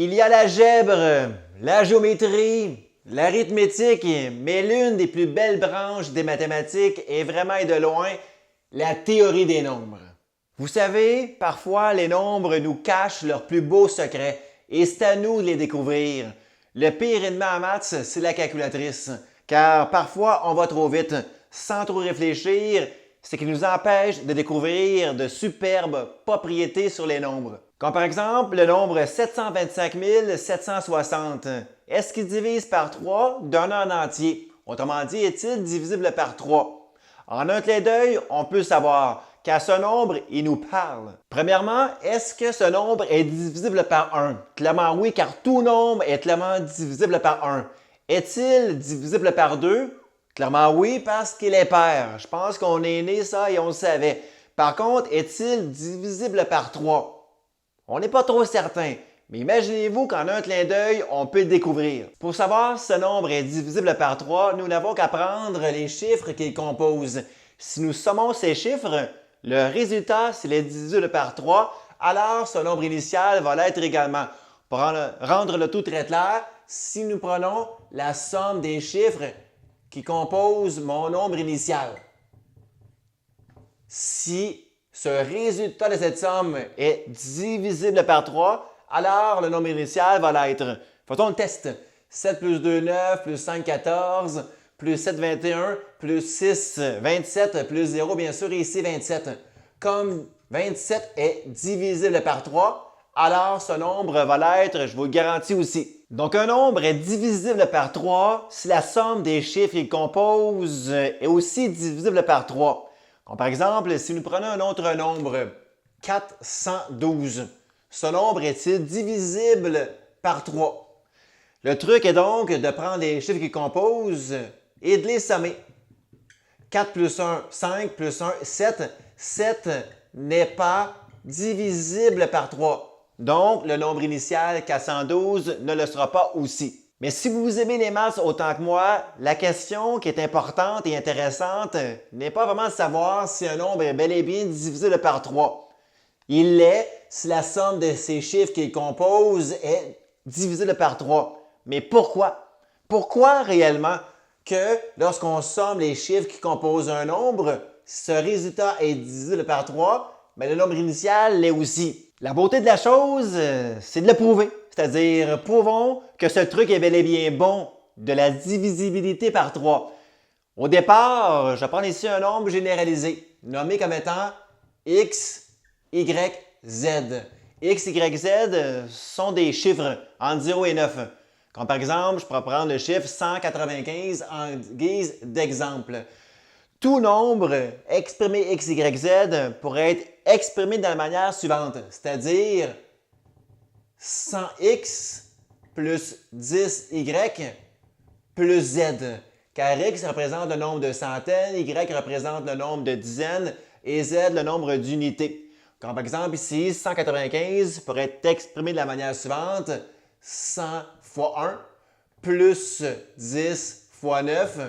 Il y a l'algèbre, la géométrie, l'arithmétique, mais l'une des plus belles branches des mathématiques est vraiment et de loin la théorie des nombres. Vous savez, parfois les nombres nous cachent leurs plus beaux secrets et c'est à nous de les découvrir. Le pire ennemi en maths, c'est la calculatrice, car parfois on va trop vite, sans trop réfléchir, ce qui nous empêche de découvrir de superbes propriétés sur les nombres. Comme par exemple le nombre 725 760. Est-ce qu'il divise par 3 d'un un entier? Autrement dit, est-il divisible par 3? En un clin d'œil, on peut savoir car ce nombre, il nous parle. Premièrement, est-ce que ce nombre est divisible par 1? Clairement oui, car tout nombre est clairement divisible par 1. Est-il divisible par 2? Clairement oui, parce qu'il est pair. Je pense qu'on est né ça et on le savait. Par contre, est-il divisible par 3? On n'est pas trop certain, mais imaginez-vous qu'en un clin d'œil, on peut le découvrir. Pour savoir si ce nombre est divisible par 3, nous n'avons qu'à prendre les chiffres qu'il compose. Si nous sommons ces chiffres, le résultat, s'il est divisible par 3, alors ce nombre initial va l'être également. Pour rendre le tout très clair, si nous prenons la somme des chiffres qui composent mon nombre initial, si ce résultat de cette somme est divisible par 3, alors le nombre initial va l'être. Faisons le test. 7 plus 2, 9, plus 5, 14, plus 7, 21, plus 6, 27, plus 0, bien sûr, et ici 27. Comme 27 est divisible par 3, alors ce nombre va l'être, je vous le garantis aussi. Donc un nombre est divisible par 3 si la somme des chiffres qu'il compose est aussi divisible par 3. Comme par exemple, si nous prenons un autre nombre, 412, ce nombre est-il divisible par 3? Le truc est donc de prendre les chiffres qui composent et de les sommer. 4 plus 1, 5 plus 1, 7. 7 n'est pas divisible par 3. Donc, le nombre initial 412 ne le sera pas aussi. Mais si vous aimez les maths autant que moi, la question qui est importante et intéressante n'est pas vraiment de savoir si un nombre est bel et bien divisible par 3. Il l'est si la somme de ces chiffres qu'il compose est divisible par 3. Mais pourquoi? Pourquoi réellement que lorsqu'on somme les chiffres qui composent un nombre, si ce résultat est divisible par 3, mais le nombre initial l'est aussi? La beauté de la chose, c'est de le prouver. C'est-à-dire, prouvons que ce truc est bel et bien bon, de la divisibilité par 3. Au départ, je prends ici un nombre généralisé, nommé comme étant x, y, z. X, y, z sont des chiffres entre 0 et 9. Comme par exemple, je pourrais prendre le chiffre 195 en guise d'exemple. Tout nombre exprimé x, y, z pourrait être exprimé de la manière suivante, c'est-à-dire 100x plus 10y plus z, car x représente le nombre de centaines, y représente le nombre de dizaines et z le nombre d'unités. Comme par exemple ici, 195 pourrait être exprimé de la manière suivante, 100 fois 1 plus 10 fois 9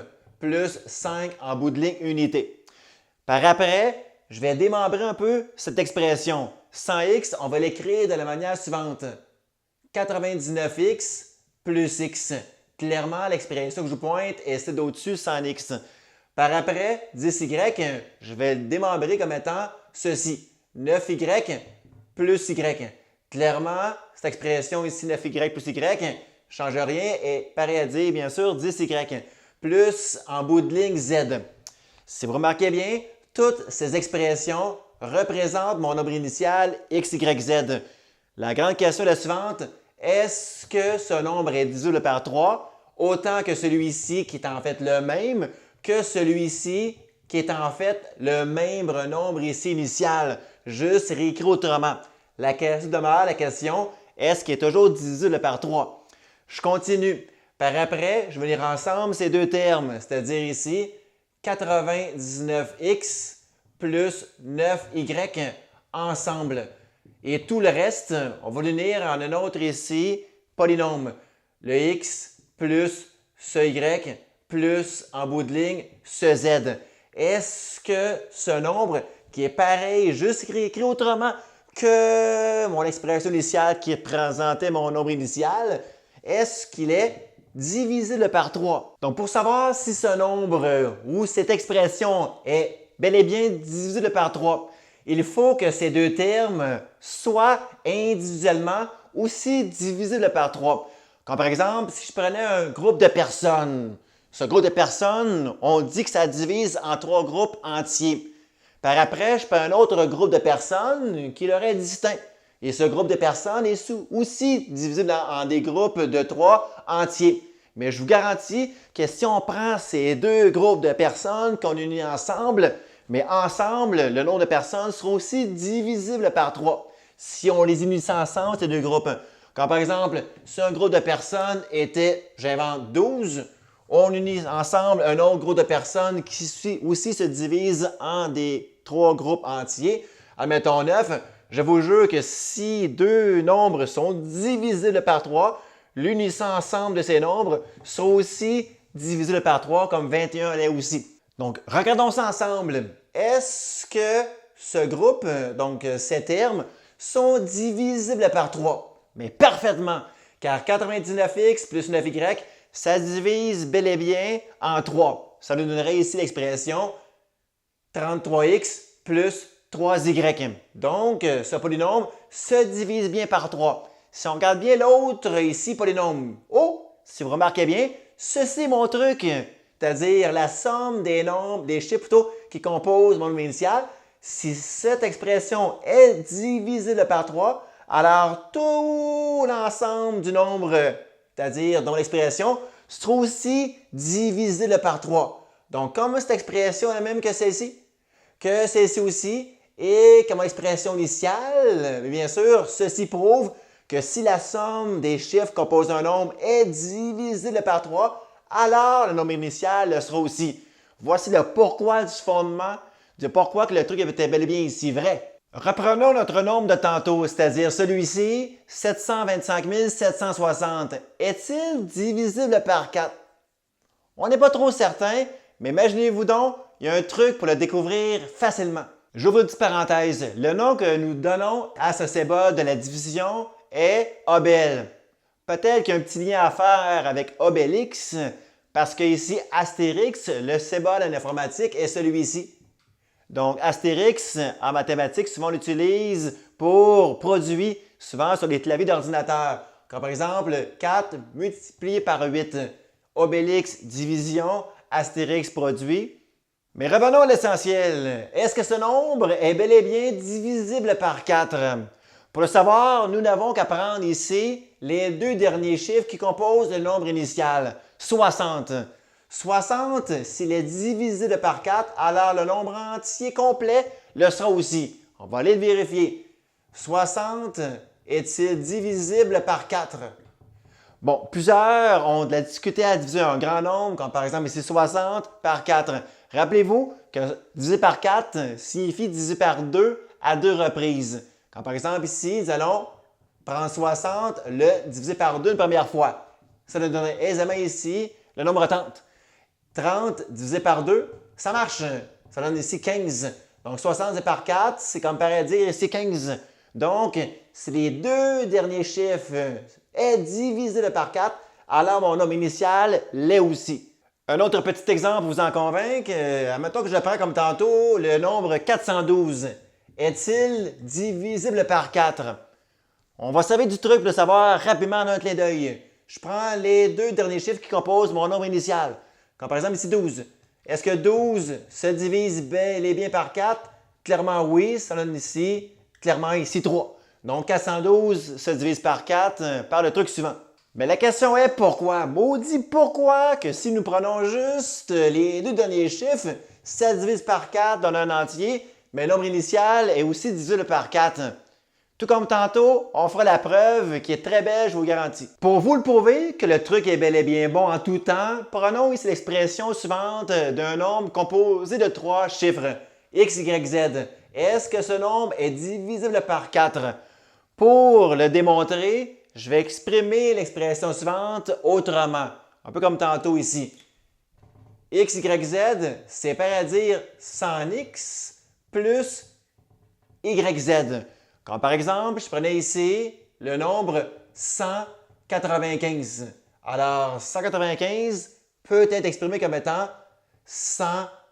plus 5 en bout de ligne unité. Par après, je vais démembrer un peu cette expression. 100x, on va l'écrire de la manière suivante. 99x plus x. Clairement, l'expression que je vous pointe est celle d'au-dessus 100x. Par après, 10y, je vais le démembrer comme étant ceci. 9y plus y. Clairement, cette expression ici, 9y plus y, ne change rien et pareil à dire, bien sûr, 10y plus en bout de ligne z. Si vous remarquez bien, toutes ces expressions représentent mon nombre initial x, y, z. La grande question est la suivante. Est-ce que ce nombre est divisible par 3 autant que celui-ci qui est en fait le même que celui-ci qui est en fait le même nombre ici initial? Juste réécrit autrement. La question demeure la question, est-ce qu'il est toujours divisible par 3? Je continue. Par après, je vais lire ensemble ces deux termes, c'est-à-dire ici 99x plus 9y ensemble. Et tout le reste, on va l'unir en un autre ici, polynôme. Le x plus ce y plus en bout de ligne ce z. Est-ce que ce nombre qui est pareil, juste écrit autrement, que mon expression initiale qui représentait mon nombre initial, est-ce qu'il est divisible par 3? Donc, pour savoir si ce nombre ou cette expression est bel et bien divisible par 3, il faut que ces deux termes soient individuellement aussi divisibles par 3. Comme par exemple, si je prenais un groupe de personnes, ce groupe de personnes, on dit que ça divise en 3 groupes entiers. Par après, je prends un autre groupe de personnes qui leur est distinct. Et ce groupe de personnes est aussi divisible en des groupes de 3 entiers. Mais je vous garantis que si on prend ces deux groupes de personnes qu'on unit ensemble, mais ensemble, le nombre de personnes sera aussi divisible par 3. Si on les unit ensemble, ces deux groupes. Comme par exemple, si un groupe de personnes était, j'invente 12, on unit ensemble un autre groupe de personnes qui aussi se divise en des 3 groupes entiers. Admettons 9. Je vous jure que si deux nombres sont divisibles par 3, l'unissant ensemble de ces nombres sera aussi divisible par 3 comme 21 l'est aussi. Donc, regardons ça ensemble. Est-ce que ce groupe, donc ces termes, sont divisibles par 3? Mais parfaitement, car 99x plus 9y, ça divise bel et bien en 3. Ça nous donnerait ici l'expression 33x plus 3y. Donc, ce polynôme se divise bien par 3. Si on regarde bien l'autre ici, polynôme O, si vous remarquez bien, ceci est mon truc, c'est-à-dire la somme des nombres, des chiffres plutôt, qui composent mon nombre initial. Si cette expression est divisible par 3, alors tout l'ensemble du nombre, c'est-à-dire dont l'expression, sera aussi divisible par 3. Donc, comme cette expression est la même que celle-ci aussi, et comme expression initiale, bien sûr, ceci prouve que si la somme des chiffres composant un nombre est divisible par 3, alors le nombre initial le sera aussi. Voici le pourquoi du fondement, du pourquoi que le truc était bel et bien ici vrai. Reprenons notre nombre de tantôt, c'est-à-dire celui-ci, 725 760. Est-il divisible par 4? On n'est pas trop certain, mais imaginez-vous donc, il y a un truc pour le découvrir facilement. J'ouvre une petite parenthèse. Le nom que nous donnons à ce symbole de la division est Obel. Peut-être qu'il y a un petit lien à faire avec Obélix, parce que ici, Astérix, le symbole en informatique est celui-ci. Donc, Astérix, en mathématiques, souvent on l'utilise pour produit, souvent sur les claviers d'ordinateur. Comme par exemple, 4 multiplié par 8. Obélix, division, Astérix, produit. Mais revenons à l'essentiel. Est-ce que ce nombre est bel et bien divisible par 4? Pour le savoir, nous n'avons qu'à prendre ici les deux derniers chiffres qui composent le nombre initial, 60. 60, s'il est divisible par 4, alors le nombre entier complet le sera aussi. On va aller le vérifier. 60 est-il divisible par 4? Bon, plusieurs ont de la difficulté à diviser un grand nombre, comme par exemple ici 60 par 4. Rappelez-vous que diviser par 4 signifie diviser par 2 à 2 reprises. Comme par exemple ici, nous allons prendre 60, le diviser par 2 une première fois. Ça nous donne aisément ici le nombre 30. 30 divisé par 2, ça marche. Ça donne ici 15. Donc 60 divisé par 4, c'est comme par dire ici 15. Donc, si les deux derniers chiffres est divisible par 4, alors mon nombre initial l'est aussi. Un autre petit exemple pour vous en convaincre, admettons que je prends comme tantôt le nombre 412. Est-il divisible par 4? On va servir du truc pour le savoir rapidement en un clin d'œil. Je prends les deux derniers chiffres qui composent mon nombre initial. Comme par exemple ici 12. Est-ce que 12 se divise bel et bien par 4? Clairement oui, ça donne ici, clairement ici 3. Donc 412 se divise par 4 par le truc suivant. Mais la question est pourquoi? Maudit pourquoi que si nous prenons juste les deux derniers chiffres, ça divise par 4 donne un entier, mais le nombre initial est aussi divisible par 4. Tout comme tantôt, on fera la preuve qui est très belle, je vous garantis. Pour vous le prouver que le truc est bel et bien bon en tout temps, prenons ici l'expression suivante d'un nombre composé de 3 chiffres, x, y, z. Est-ce que ce nombre est divisible par 4? Pour le démontrer, je vais exprimer l'expression suivante autrement, un peu comme tantôt ici. x, y, z, c'est pareil à dire 100x plus yz. Comme par exemple, je prenais ici le nombre 195. Alors, 195 peut être exprimé comme étant 100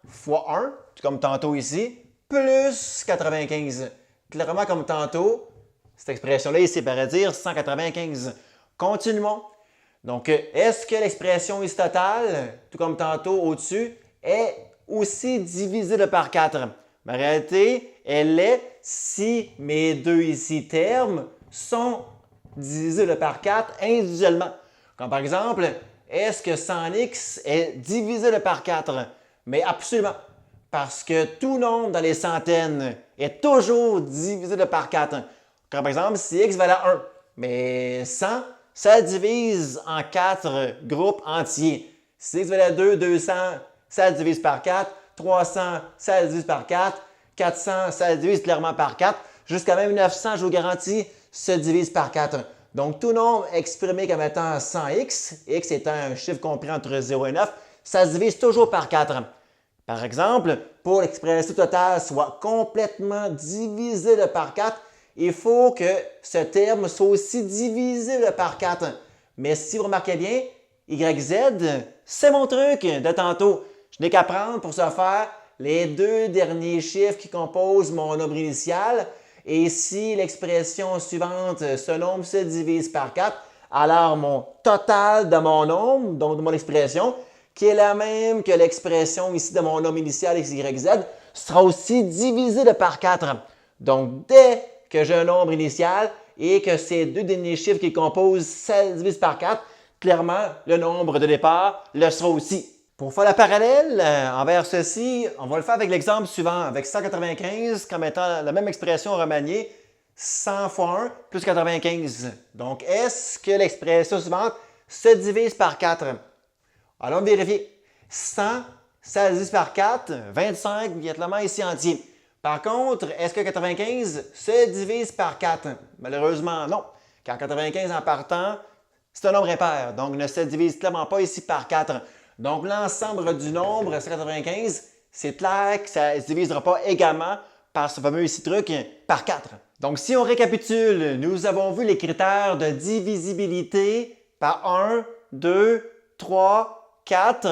fois 1, tout comme tantôt ici, plus 95. Clairement comme tantôt, cette expression-là ici paraît dire 195. Continuons. Donc, est-ce que l'expression ici totale, tout comme tantôt au-dessus, est aussi divisible par 4? Mais en réalité, elle l'est si mes deux ici termes sont divisibles par 4 individuellement. Comme par exemple, est-ce que 100x est divisible par 4? Mais absolument, parce que tout nombre dans les centaines est toujours divisible par 4. Comme par exemple, si x valait 1, mais 100, ça divise en 4 groupes entiers. Si x valait 2, 200, ça divise par 4. 300, ça divise par 4. 400, ça divise clairement par 4. Jusqu'à même 900, je vous garantis, se divise par 4. Donc, tout nombre exprimé comme étant 100x, x étant un chiffre compris entre 0 et 9, ça se divise toujours par 4. Par exemple, pour l'expression totale soit complètement divisible par 4, il faut que ce terme soit aussi divisible par 4. Mais si vous remarquez bien, YZ, c'est mon truc de tantôt. Je n'ai qu'à prendre pour ce faire les deux derniers chiffres qui composent mon nombre initial. Et si l'expression suivante, ce nombre se divise par 4, alors mon total de mon nombre, donc de mon expression, qui est la même que l'expression ici de mon nombre initial XYZ, sera aussi divisible par 4. Donc, dès que j'ai un nombre initial et que ces deux derniers chiffres qui composent ça divise par 4, clairement, le nombre de départ le sera aussi. Pour faire le parallèle envers ceci, on va le faire avec l'exemple suivant, avec 195 comme étant la même expression remaniée, 100 fois 1 plus 95. Donc, est-ce que l'expression suivante se divise par 4? Allons vérifier. 100, ça se divise par 4, 25, évidemment ici entier. Par contre, est-ce que 95 se divise par 4? Malheureusement, non. Car 95 en partant, c'est un nombre impair, donc ne se divise clairement pas ici par 4. Donc, l'ensemble du nombre 195, c'est clair que ça ne se divisera pas également par ce fameux ici truc par 4. Donc, si on récapitule, nous avons vu les critères de divisibilité par 1, 2, 3, 4.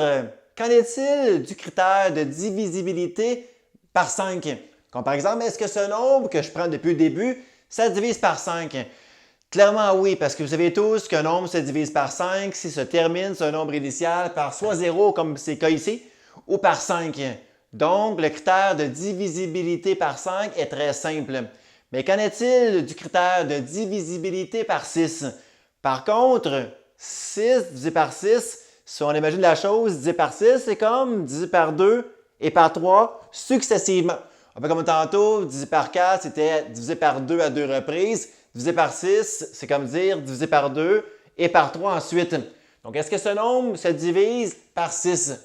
Qu'en est-il du critère de divisibilité par 5? Comme par exemple, est-ce que ce nombre que je prends depuis le début, ça se divise par 5? Clairement oui, parce que vous savez tous qu'un nombre se divise par 5 s'il se termine sur un nombre initial par soit 0, comme c'est le cas ici, ou par 5. Donc, le critère de divisibilité par 5 est très simple. Mais qu'en est-il du critère de divisibilité par 6? Par contre, 6 divisé par 6, si on imagine la chose, divisé par 6, c'est comme divisé par 2 et par 3 successivement. Un peu comme tantôt, divisé par 4, c'était divisé par 2 à 2 reprises. Divisé par 6, c'est comme dire divisé par 2 et par 3 ensuite. Donc, est-ce que ce nombre se divise par 6?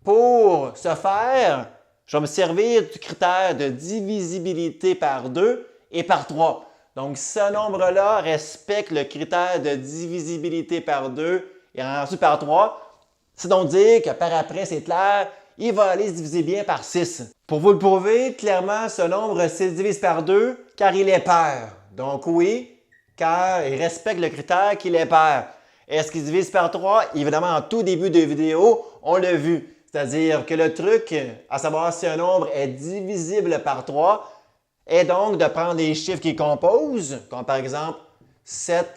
Pour ce faire, je vais me servir du critère de divisibilité par 2 et par 3. Donc, ce nombre-là respecte le critère de divisibilité par 2 et ensuite par 3. C'est donc dire que par après, c'est clair, il va aller se diviser bien par 6. Pour vous le prouver, clairement, ce nombre se divise par 2 car il est pair. Donc oui, car il respecte le critère qu'il est pair. Est-ce qu'il se divise par 3? Évidemment, en tout début de vidéo, on l'a vu. C'est-à-dire que le truc, à savoir si un nombre est divisible par 3, est donc de prendre les chiffres qui composent, comme par exemple 7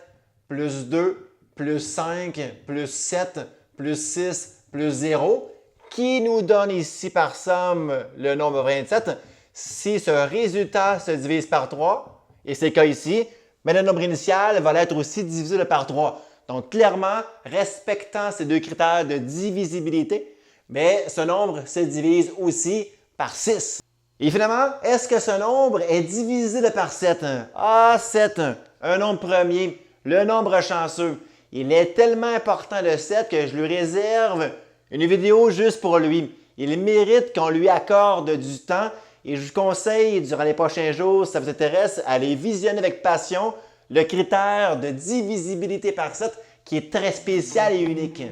plus 2 plus 5 plus 7 plus 6 plus 0, qui nous donne ici par somme le nombre 27. Si ce résultat se divise par 3, et c'est le cas ici, mais le nombre initial va être aussi divisible par 3. Donc, clairement, respectant ces deux critères de divisibilité, mais ce nombre se divise aussi par 6. Et finalement, est-ce que ce nombre est divisible par 7? Ah, 7, un nombre premier, le nombre chanceux. Il est tellement important le 7 que je lui réserve une vidéo juste pour lui. Il mérite qu'on lui accorde du temps. Et je vous conseille, durant les prochains jours, si ça vous intéresse, à aller visionner avec passion le critère de divisibilité par 7 qui est très spécial et unique.